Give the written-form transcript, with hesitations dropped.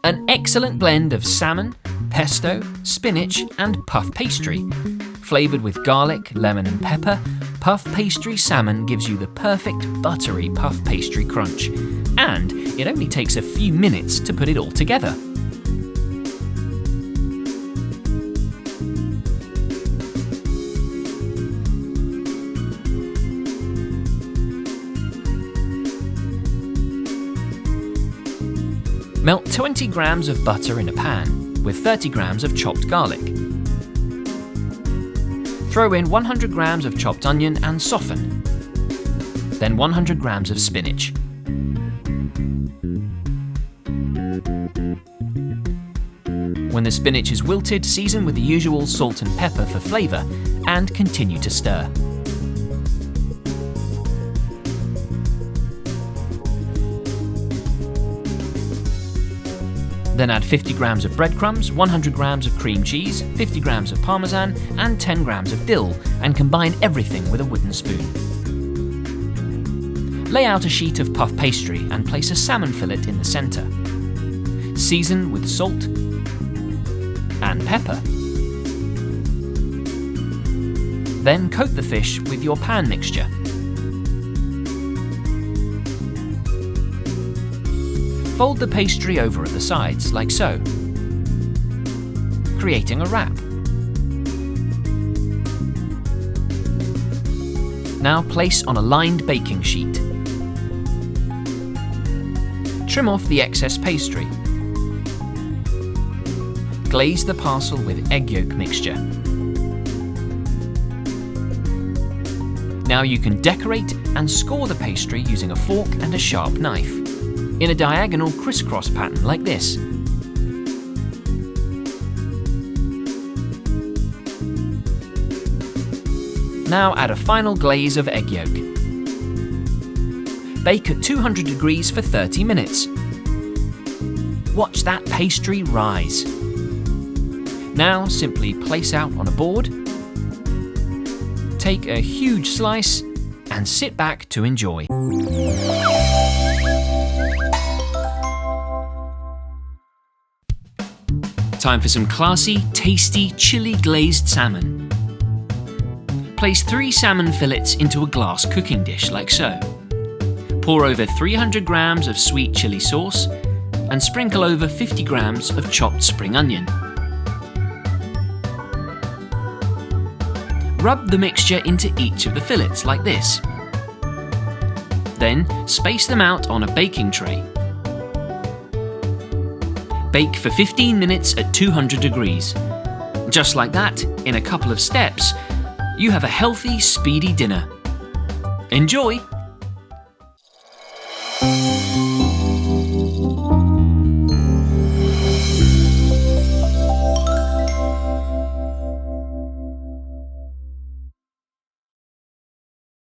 An excellent blend of salmon, pesto, spinach and puff pastry. Flavoured with garlic, lemon and pepper, puff pastry salmon gives you the perfect buttery puff pastry crunch. And it only takes a few minutes to put it all together. Melt 20 grams of butter in a pan with 30 grams of chopped garlic. Throw in 100 grams of chopped onion and soften. Then 100 grams of spinach. When the spinach is wilted, season with the usual salt and pepper for flavour and continue to stir. Then add 50 grams of breadcrumbs, 100 grams of cream cheese, 50 grams of parmesan and 10 grams of dill and combine everything with a wooden spoon. Lay out a sheet of puff pastry and place a salmon fillet in the centre. Season with salt and pepper. Then coat the fish with your pan mixture. Fold the pastry over at the sides, like so, creating a wrap. Now place on a lined baking sheet. Trim off the excess pastry. Glaze the parcel with egg yolk mixture. Now you can decorate and score the pastry using a fork and a sharp knife, in a diagonal crisscross pattern like this. Now add a final glaze of egg yolk. Bake at 200 degrees for 30 minutes. Watch that pastry rise. Now simply place out on a board, take a huge slice and sit back to enjoy. Time for some classy, tasty, chili glazed salmon. Place 3 salmon fillets into a glass cooking dish like so. Pour over 300 grams of sweet chili sauce and sprinkle over 50 grams of chopped spring onion. Rub the mixture into each of the fillets like this. Then space them out on a baking tray. Bake for 15 minutes at 200 degrees. Just like that, in a couple of steps, you have a healthy, speedy dinner. Enjoy!